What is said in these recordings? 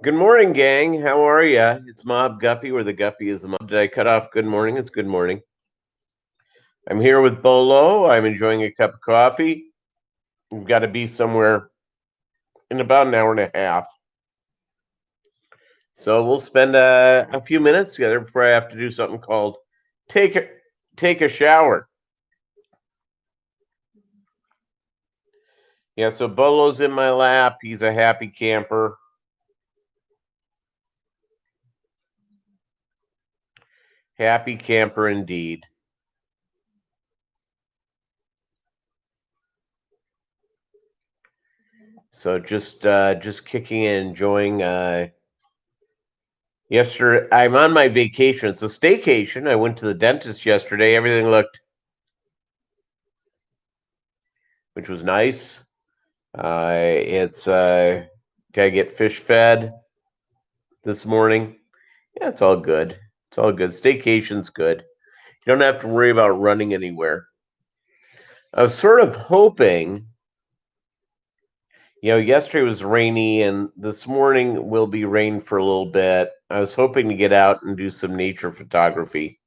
Good morning, gang. How are ya? It's Mob Guppy, where the Guppy is the mob. Did I cut off good morning? It's good morning. I'm here with Bolo. I'm enjoying a cup of coffee. We've got to be somewhere in about an hour and a half. So we'll spend a few minutes together before I have to do something called take a, take a shower. Yeah, so Bolo's in my lap. He's a happy camper. Happy camper indeed. So just kicking in, enjoying yesterday. I'm on my vacation. It's a staycation. I went to the dentist yesterday. Everything looked, which was nice. It's gotta get fish fed this morning. Yeah, it's all good. It's all good. Staycation's good. You don't have to worry about running anywhere. I was sort of hoping, yesterday was rainy and this morning will be rain for a little bit. I was hoping to get out and do some nature photography,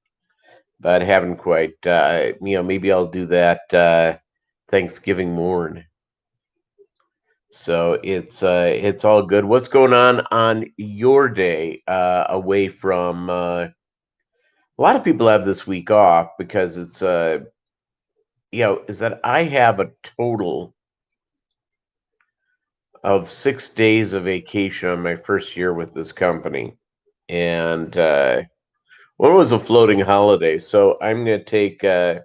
but I haven't quite. Maybe I'll do that Thanksgiving morn. So it's all good. What's going on your day away from? A lot of people have this week off because it's is that I have a total of 6 days of vacation on my first year with this company, and one was a floating holiday. So I'm going to take a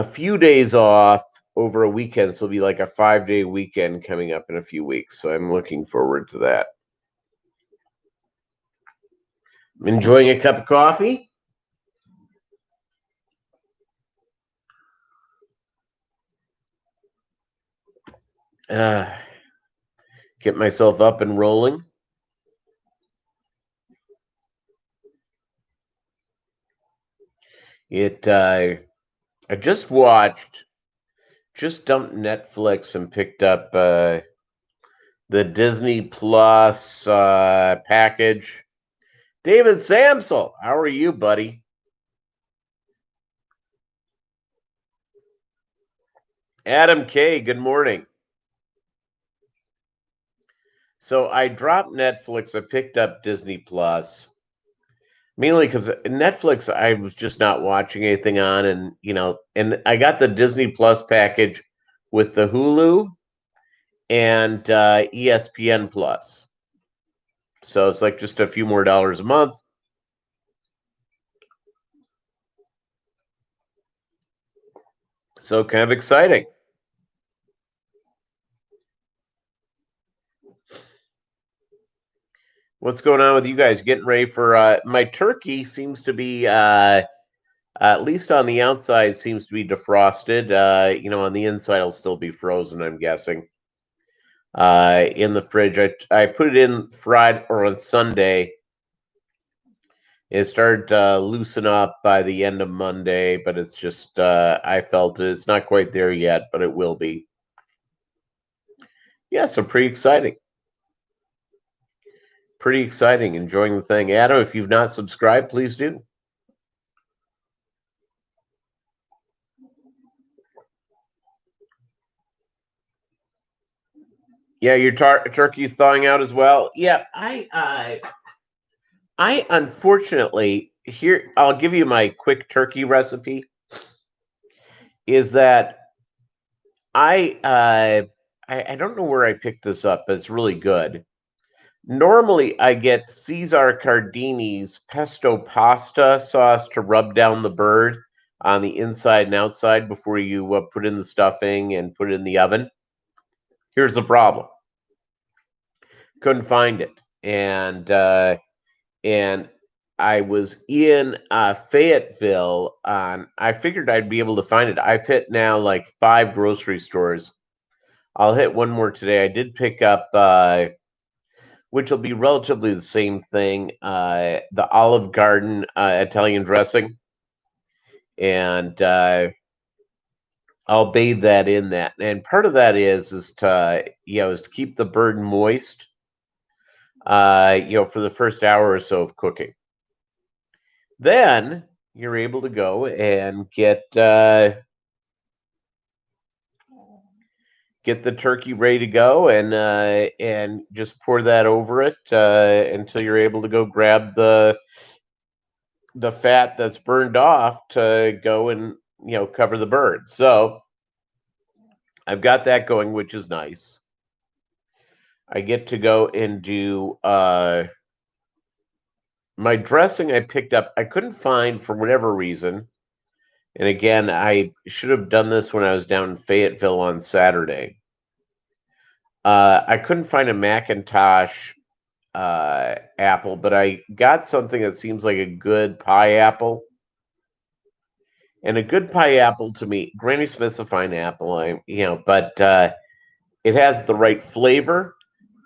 few days off over a weekend. So it'll be like a 5-day weekend coming up in a few weeks. So I'm looking forward to that. I'm enjoying a cup of coffee. Uh, get myself up and rolling. I just dumped Netflix and picked up the Disney Plus package. David Samsel, how are you, buddy? Adam K, good morning. So I dropped Netflix. I picked up Disney Plus mainly because Netflix I was just not watching anything on, and I got the Disney Plus package with the Hulu and ESPN Plus. So it's like just a few more dollars a month. So kind of exciting. What's going on with you guys? Getting ready for my turkey seems to be at least on the outside seems to be defrosted. On the inside it'll still be frozen, I'm guessing. In the fridge. I put it in Friday or on Sunday. It started to loosen up by the end of Monday, but it's just I felt it. It's not quite there yet, but it will be. Yeah, so pretty exciting. Pretty exciting. Enjoying the thing. Adam, if you've not subscribed, please do. Yeah, your turkey's thawing out as well. Yeah, I unfortunately here I'll give you my quick turkey recipe. Is that I I don't know where I picked this up, but it's really good. Normally, I get Caesar Cardini's pesto pasta sauce to rub down the bird on the inside and outside before you put in the stuffing and put it in the oven. Here's the problem: couldn't find it, and I was in Fayetteville. I figured I'd be able to find it. I've hit now like 5 grocery stores. I'll hit one more today. I did pick up, which will be relatively the same thing, the Olive Garden Italian dressing, and I'll bathe that in that. And part of that is to is to keep the bird moist. for the first hour or so of cooking. Then you're able to go and get the turkey ready to go, and just pour that over it until you're able to go grab the fat that's burned off to go and cover the bird. So I've got that going, which is nice. I get to go and do my dressing. I picked up. I couldn't find for whatever reason. And again, I should have done this when I was down in Fayetteville on Saturday. I couldn't find a Macintosh apple, but I got something that seems like a good pie apple. And a good pie apple to me, Granny Smith's a fine apple, but it has the right flavor.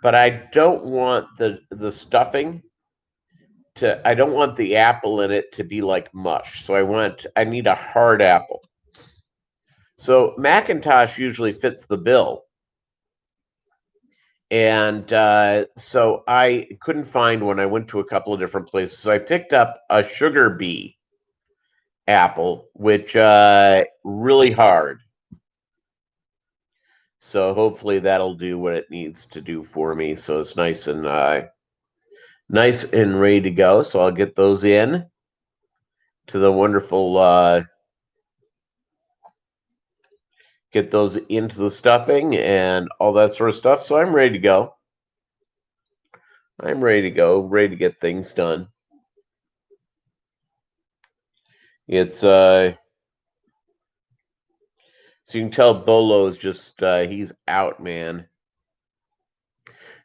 But I don't want the stuffing to. I don't want the apple in it to be like mush. So I need a hard apple. So Macintosh usually fits the bill. And so I couldn't find one. I went to a couple of different places. So I picked up a sugar bee apple, which really hard. So hopefully that'll do what it needs to do for me. So it's nice and ready to go. So I'll get those in to the wonderful. Get those into the stuffing and all that sort of stuff. So I'm ready to go. Ready to get things done. It's so you can tell Bolo's just he's out, man.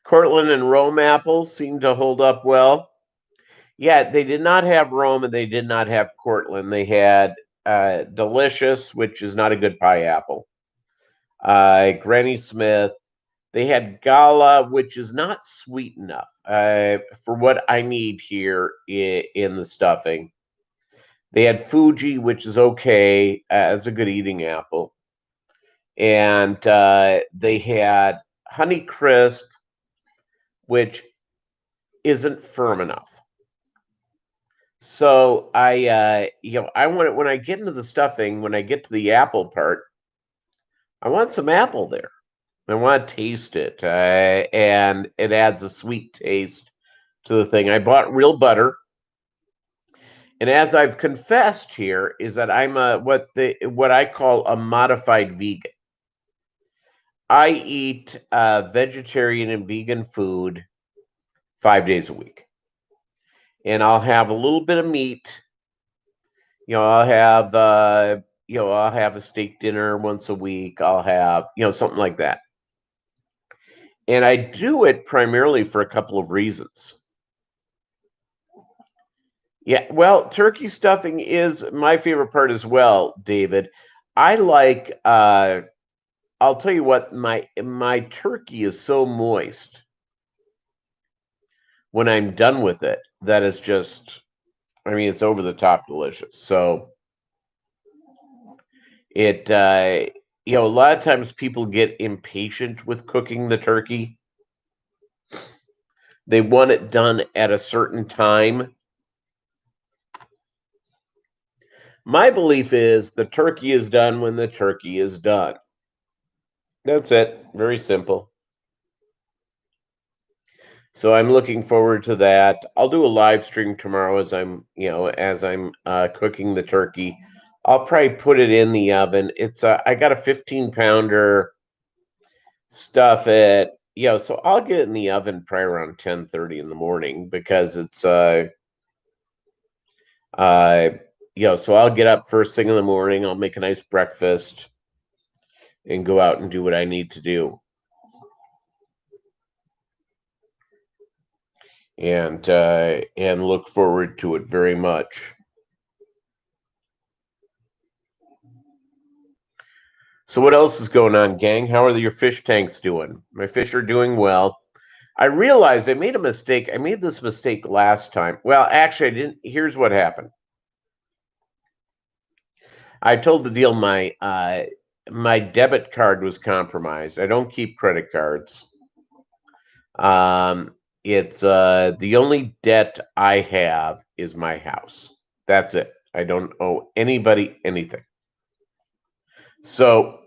Cortland and Rome apples seem to hold up well. Yeah, they did not have Rome and they did not have Cortland. They had Delicious, which is not a good pie apple. Granny Smith. They had Gala, which is not sweet enough for what I need here in the stuffing. They had Fuji, which is okay. It's a good eating apple. And they had Honey Crisp, which isn't firm enough. So I want it when I get into the stuffing, when I get to the apple part, I want some apple there. I want to taste it, and it adds a sweet taste to the thing. I bought real butter, and as I've confessed here, is that I'm what I call a modified vegan. I eat vegetarian and vegan food 5 days a week, and I'll have a little bit of meat. I'll have I'll have a steak dinner once a week. I'll have something like that. And I do it primarily for a couple of reasons. Yeah, well, turkey stuffing is my favorite part as well, David. I like I'll tell you what, my turkey is so moist when I'm done with it that it's just it's over the top delicious. So it a lot of times people get impatient with cooking the turkey. They want it done at a certain time. My belief is the turkey is done when the turkey is done. That's it. Very simple. So I'm looking forward to that. I'll do a live stream tomorrow as I'm cooking the turkey. I'll probably put it in the oven. It's I got a 15-pounder, stuff it. So I'll get it in the oven probably around 10:30 in the morning because it's so I'll get up first thing in the morning, I'll make a nice breakfast and go out and do what I need to do. And look forward to it very much. So what else is going on, gang? How are your fish tanks doing? My fish are doing well. I realized I made a mistake. I made this mistake last time. Well, actually, I didn't. Here's what happened. I told the deal my debit card was compromised. I don't keep credit cards. It's the only debt I have is my house. That's it. I don't owe anybody anything. So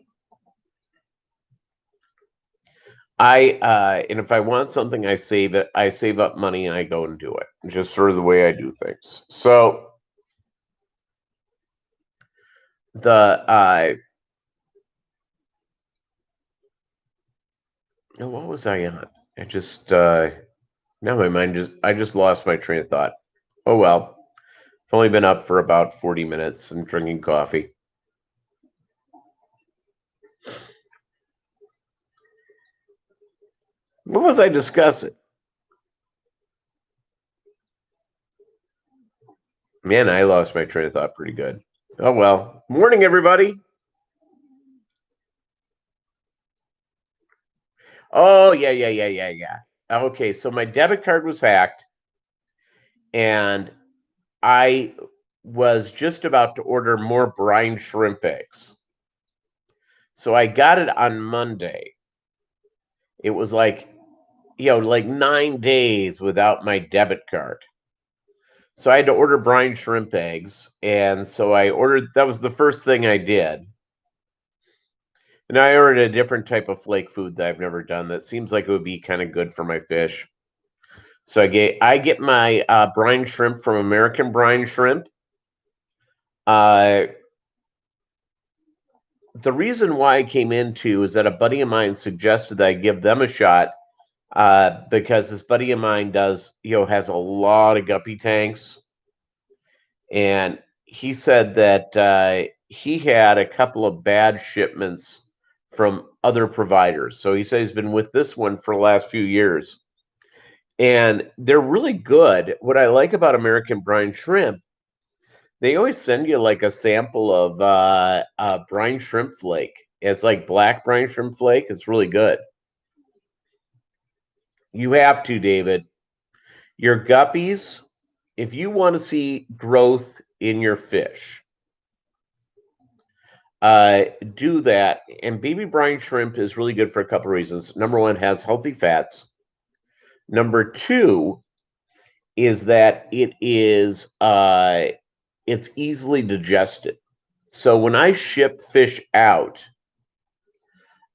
and if I want something, I save it. I save up money and I go and do it. Just sort of the way I do things. So the what was I on? I just now my mind I just lost my train of thought. Oh well. I've only been up for about 40 minutes and drinking coffee. What was I discussing? Man, I lost my train of thought pretty good. Oh well. Morning, everybody. Oh yeah. Okay, so my debit card was hacked, and I was just about to order more brine shrimp eggs. So I got it on Monday. It was like, like 9 days without my debit card. So I had to order brine shrimp eggs. And so I ordered, that was the first thing I did. And I ordered a different type of flake food that I've never done that seems like it would be kind of good for my fish. So I get my brine shrimp from American Brine Shrimp. Uh, the reason why I came into is that a buddy of mine suggested that I give them a shot because this buddy of mine has a lot of guppy tanks, and he said that he had a couple of bad shipments from other providers. So he said he's been with this one for the last few years, and they're really good. What I like about American Brine Shrimp, they always send you like a sample of brine shrimp flake. It's like black brine shrimp flake. It's really good. You have to, David. Your guppies, if you want to see growth in your fish, do that. And baby brine shrimp is really good for a couple of reasons. Number one, it has healthy fats. Number two is that it's easily digested. So when I ship fish out,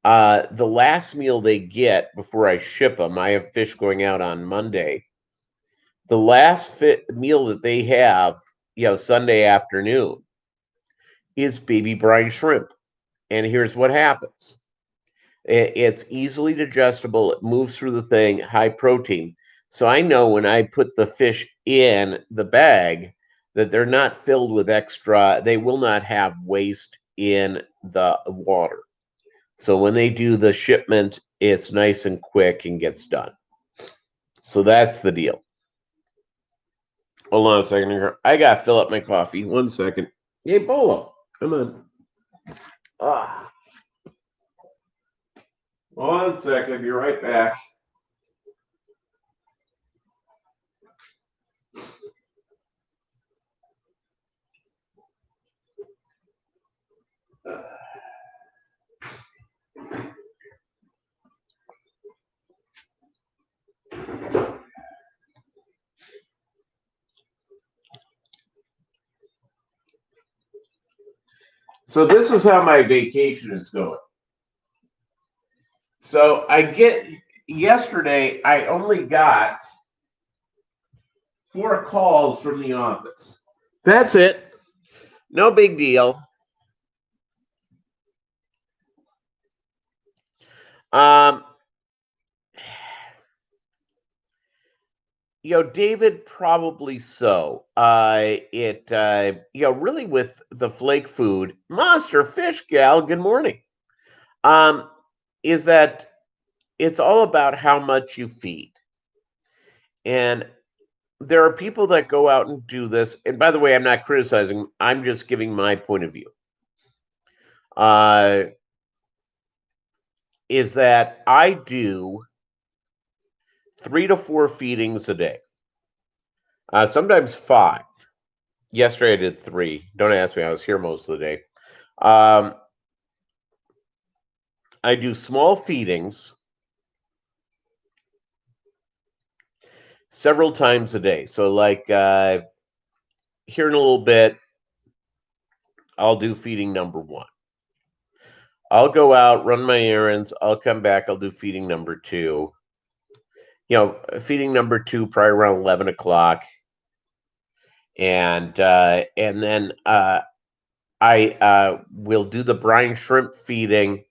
the last meal they get before I ship them, I have fish going out on Monday. The last meal that they have, Sunday afternoon, is baby brine shrimp. And here's what happens. It's easily digestible. It moves through the thing, high protein. So I know when I put the fish in the bag that they're not filled with extra, they will not have waste in the water. So when they do the shipment, it's nice and quick and gets done. So that's the deal. Hold on a second here. I got to fill up my coffee. 1 second. Hey, Bolo, come on. Ah. 1 second. I'll be right back. So this is how my vacation is going. So yesterday, I only got 4 calls from the office. That's it. No big deal. Um, David, probably so. Really with the flake food, Monster Fish Gal, good morning. Is that it's all about how much you feed. And there are people that go out and do this. And by the way, I'm not criticizing, I'm just giving my point of view. Is that I do 3 to 4 feedings a day, sometimes 5. Yesterday I did 3. Don't ask me, I was here most of the day. I do small feedings, several times a day. So, like here in a little bit, I'll do feeding number one. I'll go out, run my errands. I'll come back. I'll do feeding number two. Feeding number two probably around 11 o'clock, and then I will do the brine shrimp feeding.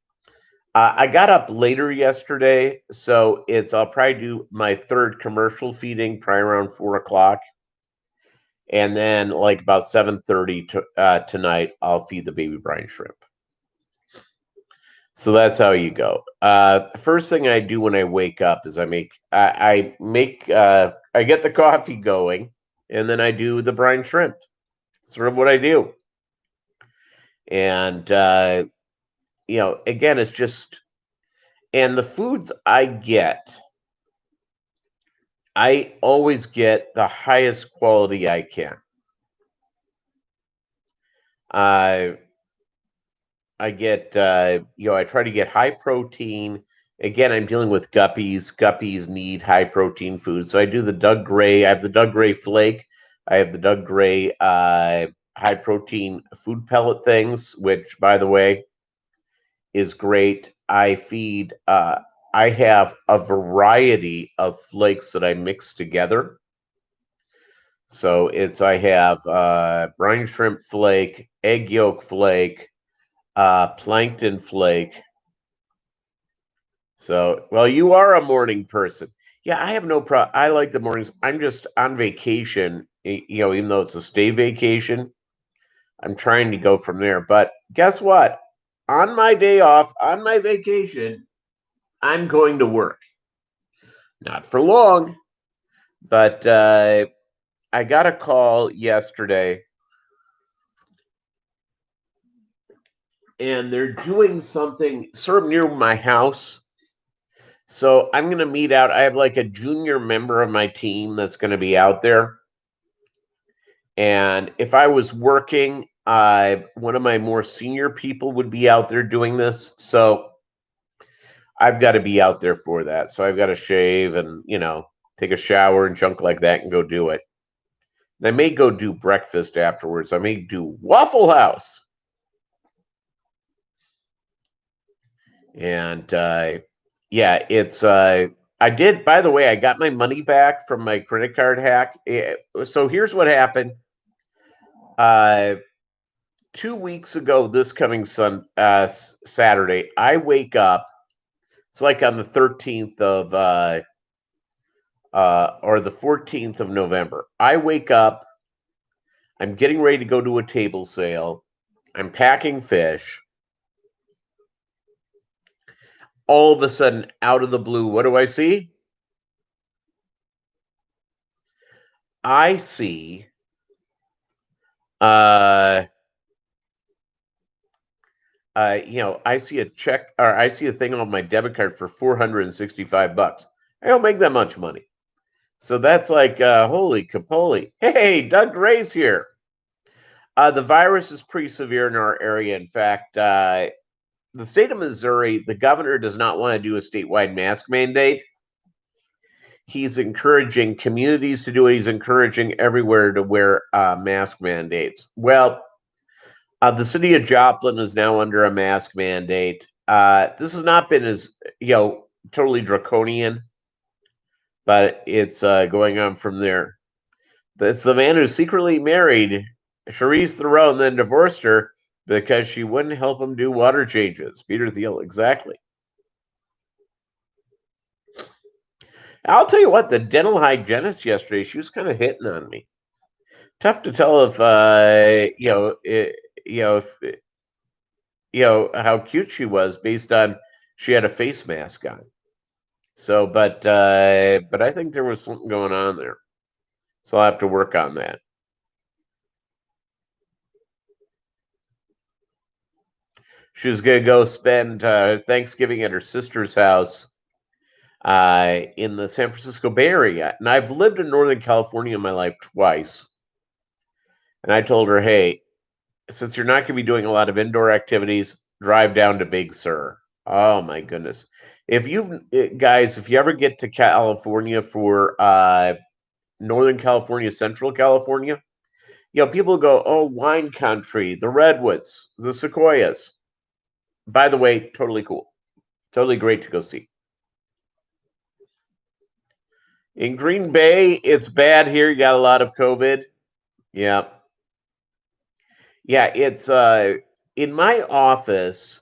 I got up later yesterday, so I'll probably do my third commercial feeding probably around 4 o'clock, and then like about 7:30 tonight, I'll feed the baby brine shrimp. So that's how you go. First thing I do when I wake up is I get the coffee going, and then I do the brine shrimp. Sort of what I do, and again, it's just and the foods I always get the highest quality I can. I try to get high protein. Again, I'm dealing with guppies. Guppies need high protein food. So I do the Doug Gray. I have the Doug Gray flake. I have the Doug Gray high protein food pellet things, which, by the way, is great. I have a variety of flakes that I mix together. So I have brine shrimp flake, egg yolk flake, plankton flake. So, well, you are a morning person. Yeah, I have no problem. I like the mornings. I'm just on vacation, even though it's a stay vacation, I'm trying to go from there. But guess what? On my day off, on my vacation, I'm going to work. Not for long, but I got a call yesterday, and they're doing something sort of near my house. So I'm going to meet out. I have like a junior member of my team that's going to be out there. And if I was working, one of my more senior people would be out there doing this. So I've got to be out there for that. So I've got to shave and, take a shower and junk like that and go do it. And I may go do breakfast afterwards. I may do Waffle House. And it's I did, by the way, I got my money back from my credit card hack. So here's what happened. 2 weeks ago, this coming Saturday, I wake up. It's like on the 13th of or the 14th of November. I wake up. I'm getting ready to go to a table sale. I'm packing fish. All of a sudden, out of the blue, what do I see? I see I see a check, or I see a thing on my debit card for $465. I don't make that much money. So that's like, holy capoly. Hey, Doug Gray's here. The virus is pretty severe in our area. In fact, the state of Missouri, the governor does not want to do a statewide mask mandate. He's encouraging communities to do it. He's encouraging everywhere to wear mask mandates. Well, the city of Joplin is now under a mask mandate. This has not been as, totally draconian, but it's going on from there. It's the man who secretly married Charisse Theroux and then divorced her because she wouldn't help him do water changes. Peter Thiel, exactly. I'll tell you what, the dental hygienist yesterday, she was kind of hitting on me. Tough to tell if how cute she was based on she had a face mask on. So, but I think there was something going on there. So I'll have to work on that. She was going to go spend Thanksgiving at her sister's house in the San Francisco Bay Area. And I've lived in Northern California in my life twice. And I told her, hey, since you're not going to be doing a lot of indoor activities, drive down to Big Sur. Oh, my goodness. If you ever get to California for Northern California, Central California. People go, oh, wine country, the redwoods, the sequoias. By the way, totally cool. Totally great to go see. In Green Bay, it's bad here. You got a lot of COVID. Yeah. Yeah, it's in my office,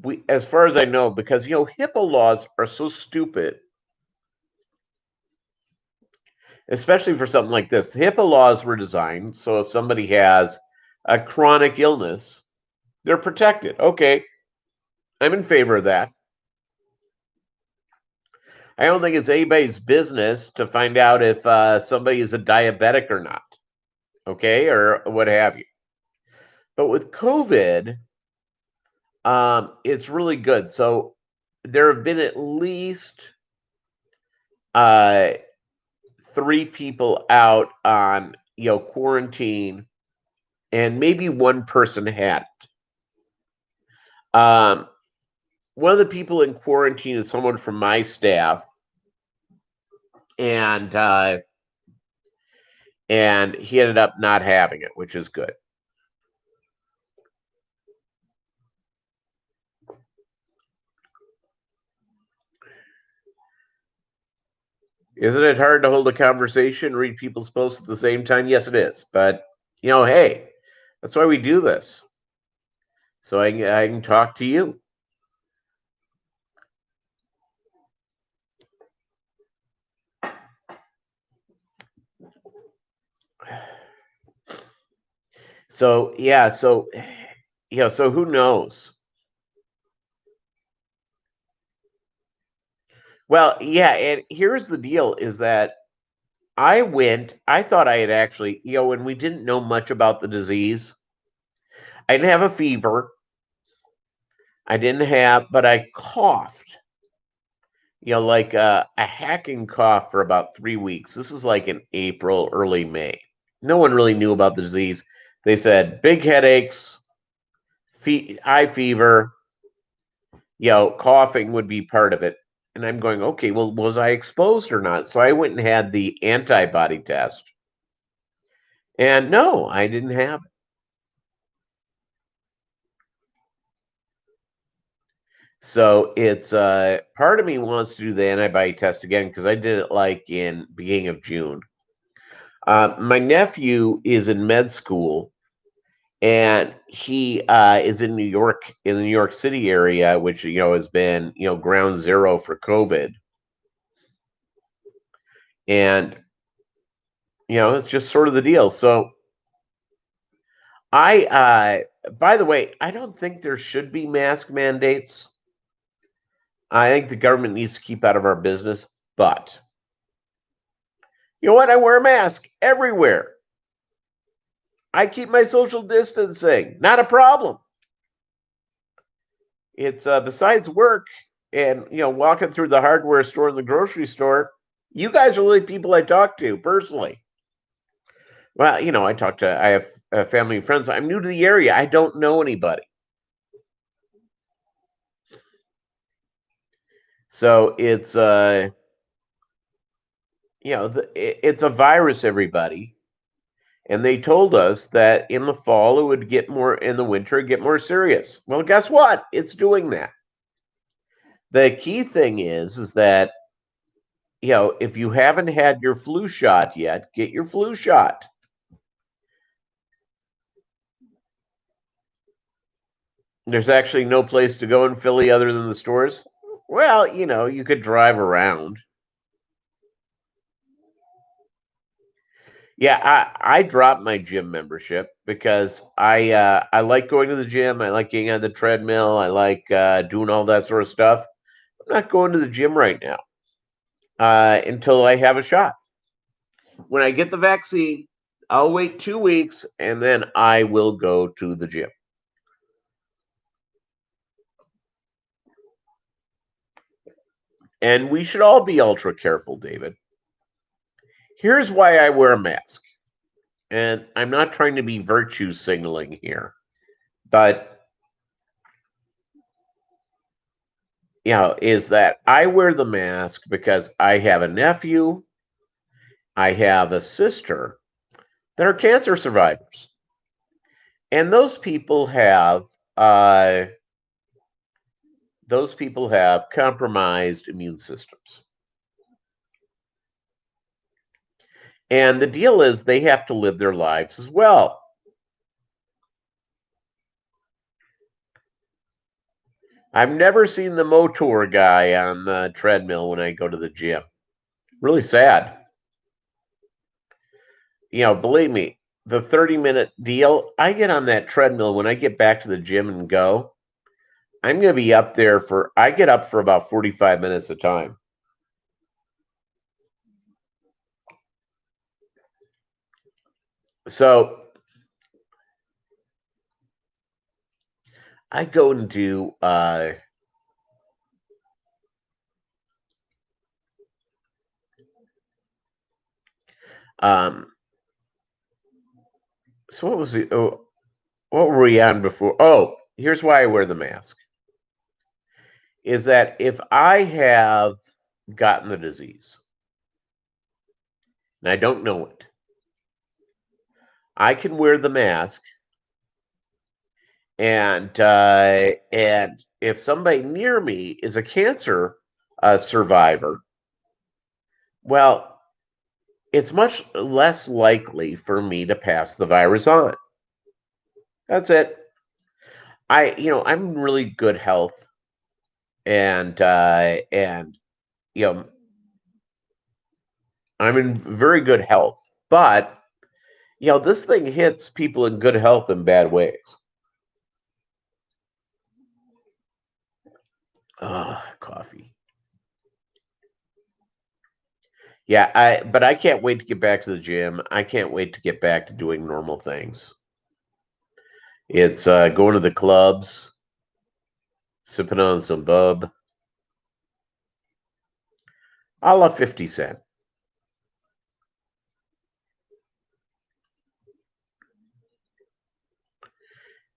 we as far as I know, because HIPAA laws are so stupid, especially for something like this. HIPAA laws were designed so if somebody has a chronic illness, they're protected. Okay, I'm in favor of that. I don't think it's anybody's business to find out if somebody is a diabetic or not, okay, or what have you. But with COVID, it's really good. So there have been at least uh, 3 people out on quarantine, and maybe one person had it. One of the people in quarantine is someone from my staff, and he ended up not having it, which is good. Isn't it hard to hold a conversation, read people's posts at the same time? Yes, it is. But hey, that's why we do this, so I can talk to you. So yeah, so so who knows? Well, yeah, and here's the deal: is that I thought I had actually, when we didn't know much about the disease, I didn't have a fever. But I coughed, like a hacking cough for about 3 weeks. This is like in April, early May. No one really knew about the disease. They said big headaches, high fever, coughing would be part of it. And I'm going, okay, well, was I exposed or not? So I went and had the antibody test. And no, I didn't have it. So it's part of me wants to do the antibody test again because I did it like in beginning of June. My nephew is in med school, and he is in New York, in the New York City area, which has been ground zero for COVID, and it's just sort of the deal. So by the way, I don't think there should be mask mandates. I think the government needs to keep out of our business, but you know what? I wear a mask everywhere. I keep my social distancing. Not a problem. It's besides work and walking through the hardware store and the grocery store. You guys are really people I talk to personally. Well, I have family and friends. I'm new to the area. I don't know anybody. So it's it's a virus, everybody. And they told us that in the fall it would get more, in the winter it'd get more serious. Well, guess what? It's doing that. The key thing is that if you haven't had your flu shot yet, get your flu shot. There's actually no place to go in Philly other than the stores. Well, you could drive around. Yeah, I dropped my gym membership because I like going to the gym. I like getting on the treadmill. I like doing all that sort of stuff. I'm not going to the gym right now until I have a shot. When I get the vaccine, I'll wait 2 weeks and then I will go to the gym. And we should all be ultra careful, David. Here's why I wear a mask. And I'm not trying to be virtue signaling here, but is that I wear the mask because I have a nephew I have a sister that are cancer survivors. And uh, those people have compromised immune systems. And the deal is they have to live their lives as well. I've never seen the motor guy on the treadmill when I go to the gym. Really sad. Believe me, the 30-minute deal, I get on that treadmill when I get back to the gym and go. I'm going to be up there I get up for about 45 minutes a time. So I go and do, so what was it? Oh, what were we on before? Oh, here's why I wear the mask. Is that if I have gotten the disease and I don't know it, I can wear the mask, and if somebody near me is a cancer survivor, well, it's much less likely for me to pass the virus on. That's it. I'm in really good health, and I'm in very good health, but this thing hits people in good health in bad ways. Coffee. Yeah, but I can't wait to get back to the gym. I can't wait to get back to doing normal things. It's going to the clubs, sipping on some bub, a la 50 Cent.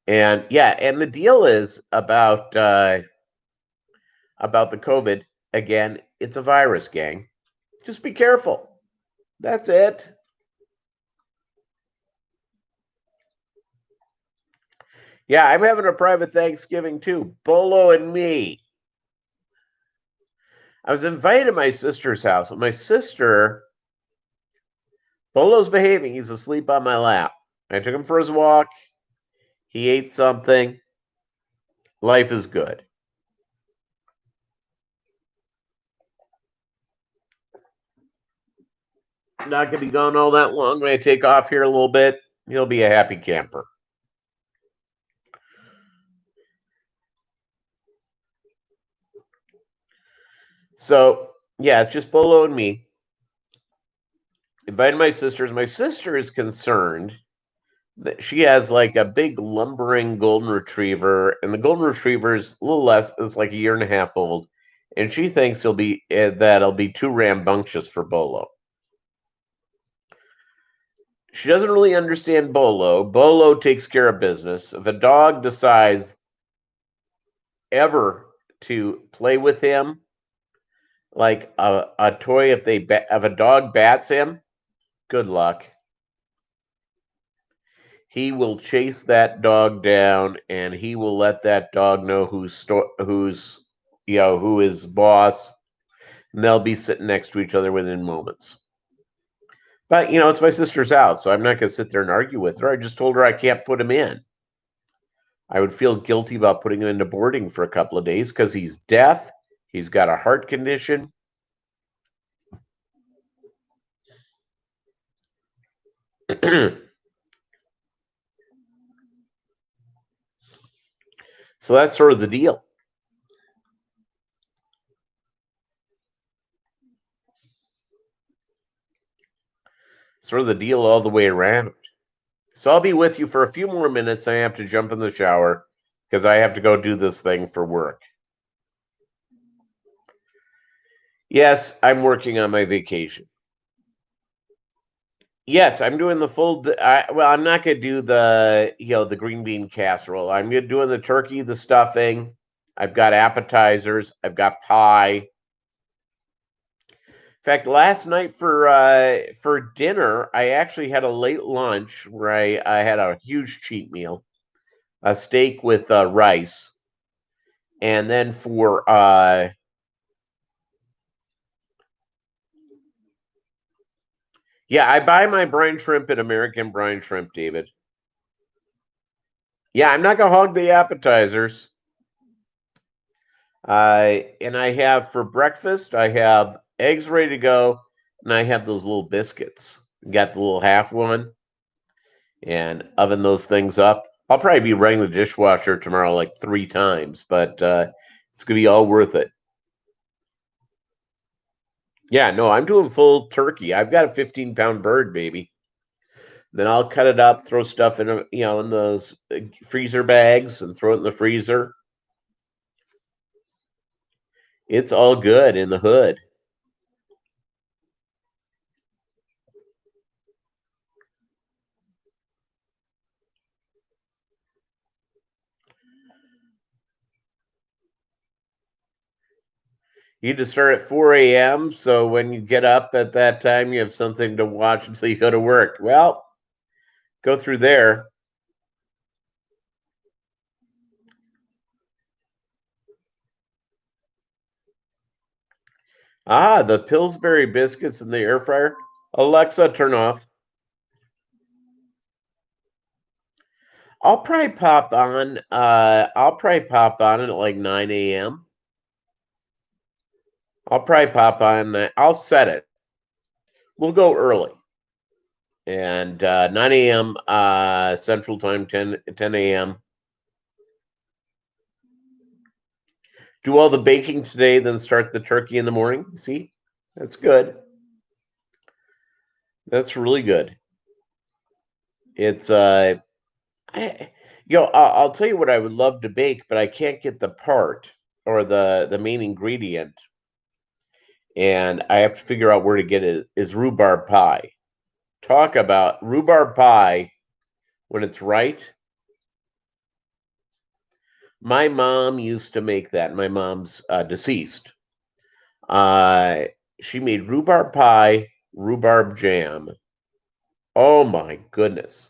And yeah, and the deal is about the COVID. Again, it's a virus, gang. Just be careful. That's it. Yeah, I'm having a private Thanksgiving too. Bolo and me. I was invited to my sister's house. My sister, Bolo's behaving. He's asleep on my lap. I took him for his walk. He ate something. Life is good. Not going to be gone all that long. When I take off here a little bit, he'll be a happy camper. So, yeah, it's just Bolo and me. Invited my sisters. My sister is concerned that she has like a big lumbering golden retriever, and the golden retriever is a little less, it's like a year and a half old, and she thinks that'll be too rambunctious for Bolo. She doesn't really understand Bolo. Bolo takes care of business. If a dog decides ever to play with him, like a toy, if a dog bats him, good luck. He will chase that dog down, and he will let that dog know who is boss, and they'll be sitting next to each other within moments. But it's my sister's house, so I'm not going to sit there and argue with her. I just told her I can't put him in. I would feel guilty about putting him into boarding for a couple of days because he's deaf. He's got a heart condition. So that's sort of the deal. Sort of the deal all the way around. So I'll be with you for a few more minutes. I have to jump in the shower because I have to go do this thing for work. Yes, I'm working on my vacation. Yes, I'm doing the full. I'm not going to do the green bean casserole. I'm doing the turkey, the stuffing. I've got appetizers. I've got pie. fact, last night for dinner, I actually had a late lunch where I had a huge cheat meal, a steak with rice, and then for yeah, I buy my brine shrimp at American Brine Shrimp, David. Yeah, I'm not gonna hog the appetizers. And I have for breakfast, I have eggs ready to go, and I have those little biscuits. Got the little half one, and oven those things up. I'll probably be running the dishwasher tomorrow like 3 times, but it's gonna be all worth it. Yeah, no, I'm doing full turkey. I've got a 15-pound bird, baby. Then I'll cut it up, throw stuff in, in those freezer bags, and throw it in the freezer. It's all good in the hood. You just start at 4 a.m. So when you get up at that time, you have something to watch until you go to work. Well, go through there. Ah, the Pillsbury biscuits in the air fryer. Alexa, turn off. I'll probably pop on at like 9 a.m. I'll probably pop on. I'll set it. We'll go early. And 9 a.m. Central Time, 10 a.m. Do all the baking today, then start the turkey in the morning. See, that's good. That's really good. It's I, I'll tell you what I would love to bake, but I can't get the part or the main ingredient, and I have to figure out where to get it. Is rhubarb pie? Talk about rhubarb pie when it's right. My mom used to make that. My mom's deceased. Uh, she made rhubarb pie, rhubarb jam. Oh my goodness!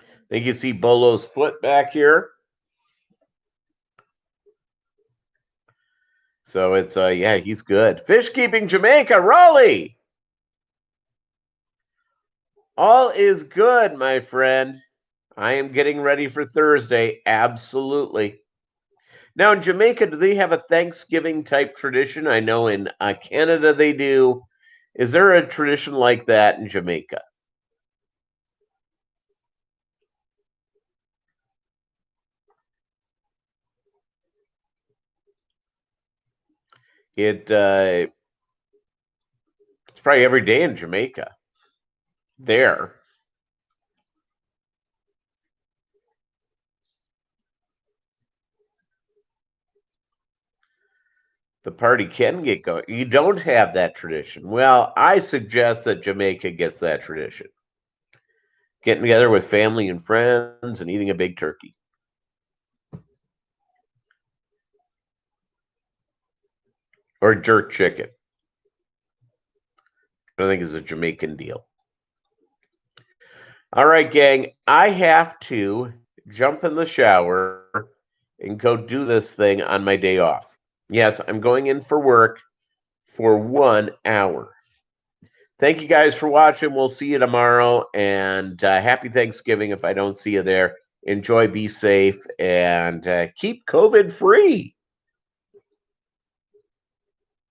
I think you see Bolo's foot back here. So it's yeah, he's good. Fish keeping Jamaica, Raleigh. All is good, my friend. I am getting ready for Thursday. Absolutely. Now in Jamaica, do they have a Thanksgiving type tradition? I know in Canada they do. Is there a tradition like that in Jamaica? It's probably every day in Jamaica. There, the party can get going. You don't have that tradition. Well, I suggest that Jamaica gets that tradition. Getting together with family and friends and eating a big turkey or jerk chicken. I think is a Jamaican deal. All right, gang. I have to jump in the shower and go do this thing on my day off. Yes, I'm going in for work for 1 hour. Thank you guys for watching. We'll see you tomorrow. And happy Thanksgiving if I don't see you there. Enjoy, be safe, and keep COVID free.